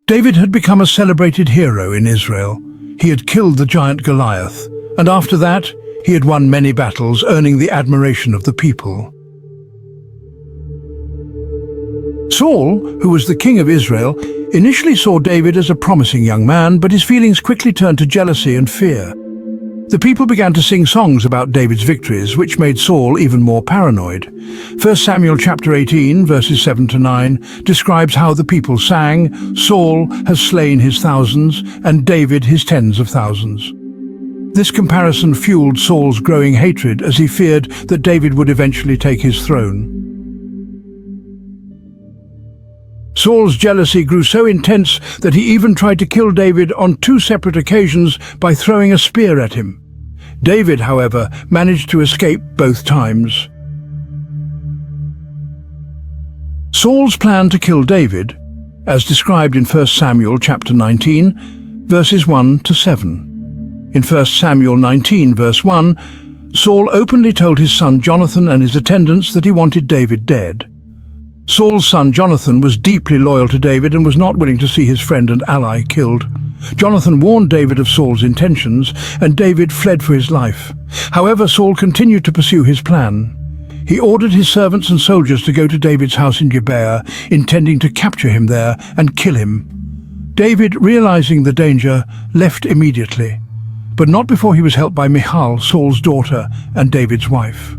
David had become a celebrated hero in Israel. He had killed the giant Goliath, and after that, he had won many battles, earning the admiration of the people. Saul, who was the king of Israel, initially saw David as a promising young man, but his feelings quickly turned to jealousy and fear. The people began to sing songs about David's victories, which made Saul even more paranoid. 1 Samuel chapter 18, verses 7 to 9, describes how the people sang, "Saul has slain his thousands, and David his tens of thousands." This comparison fueled Saul's growing hatred as he feared that David would eventually take his throne. Saul's jealousy grew so intense that he even tried to kill David on 2 separate occasions by throwing a spear at him. David, however, managed to escape both times. Saul's plan to kill David, as described in 1 Samuel chapter 19, verses 1 to 7. In 1 Samuel 19, verse 1, Saul openly told his son Jonathan and his attendants that he wanted David dead. Saul's son Jonathan was deeply loyal to David and was not willing to see his friend and ally killed. Jonathan warned David of Saul's intentions, and David fled for his life. However, Saul continued to pursue his plan. He ordered his servants and soldiers to go to David's house in Gibeah, intending to capture him there and kill him. David, realizing the danger, left immediately, but not before he was helped by Michal, Saul's daughter and David's wife.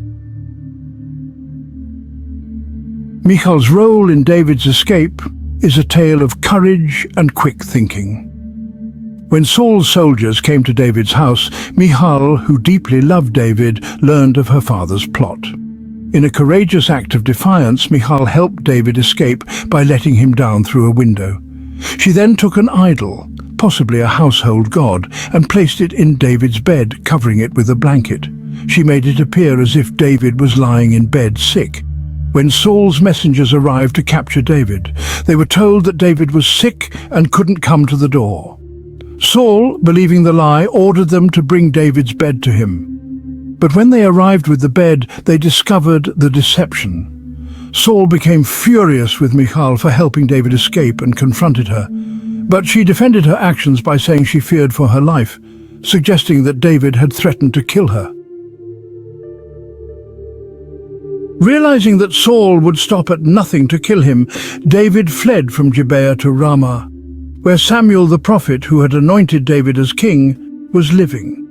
Michal's role in David's escape is a tale of courage and quick thinking. When Saul's soldiers came to David's house, Michal, who deeply loved David, learned of her father's plot. In a courageous act of defiance, Michal helped David escape by letting him down through a window. She then took an idol, possibly a household god, and placed it in David's bed, covering it with a blanket. She made it appear as if David was lying in bed sick. When Saul's messengers arrived to capture David, they were told that David was sick and couldn't come to the door. Saul, believing the lie, ordered them to bring David's bed to him. But when they arrived with the bed, they discovered the deception. Saul became furious with Michal for helping David escape and confronted her. But she defended her actions by saying she feared for her life, suggesting that David had threatened to kill her. Realizing that Saul would stop at nothing to kill him, David fled from Gibeah to Ramah, where Samuel the prophet, who had anointed David as king, was living.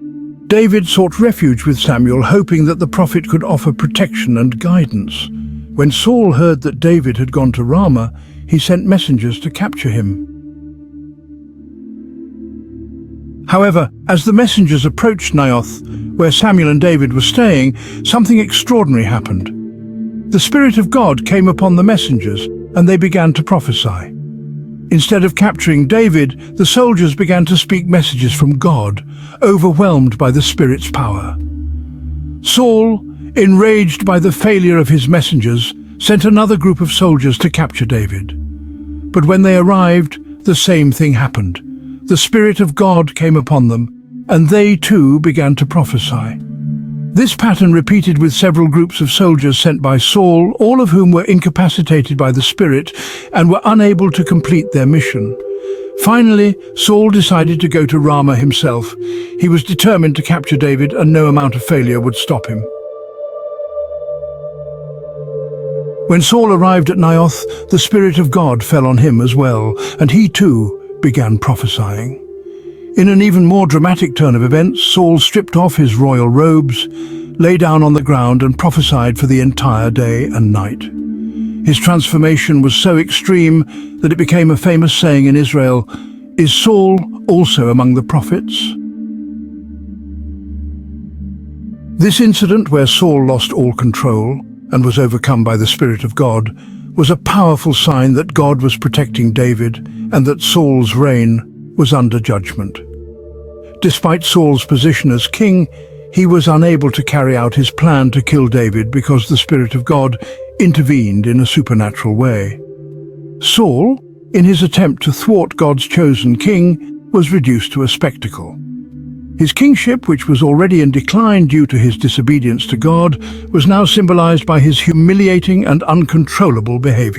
David sought refuge with Samuel, hoping that the prophet could offer protection and guidance. When Saul heard that David had gone to Ramah, he sent messengers to capture him. However, as the messengers approached Naioth, where Samuel and David were staying, something extraordinary happened. The Spirit of God came upon the messengers, and they began to prophesy. Instead of capturing David, the soldiers began to speak messages from God, overwhelmed by the Spirit's power. Saul, enraged by the failure of his messengers, sent another group of soldiers to capture David. But when they arrived, the same thing happened. The Spirit of God came upon them, and they too began to prophesy. This pattern repeated with several groups of soldiers sent by Saul, all of whom were incapacitated by the Spirit and were unable to complete their mission. Finally, Saul decided to go to Ramah himself. He was determined to capture David, and no amount of failure would stop him. When Saul arrived at Naioth, the Spirit of God fell on him as well, and he too began prophesying. In an even more dramatic turn of events, Saul stripped off his royal robes, lay down on the ground and prophesied for the entire day and night. His transformation was so extreme that it became a famous saying in Israel, "Is Saul also among the prophets?" This incident, where Saul lost all control and was overcome by the Spirit of God, was a powerful sign that God was protecting David and that Saul's reign was under judgment. Despite Saul's position as king, he was unable to carry out his plan to kill David because the Spirit of God intervened in a supernatural way. Saul, in his attempt to thwart God's chosen king, was reduced to a spectacle. His kingship, which was already in decline due to his disobedience to God, was now symbolized by his humiliating and uncontrollable behavior.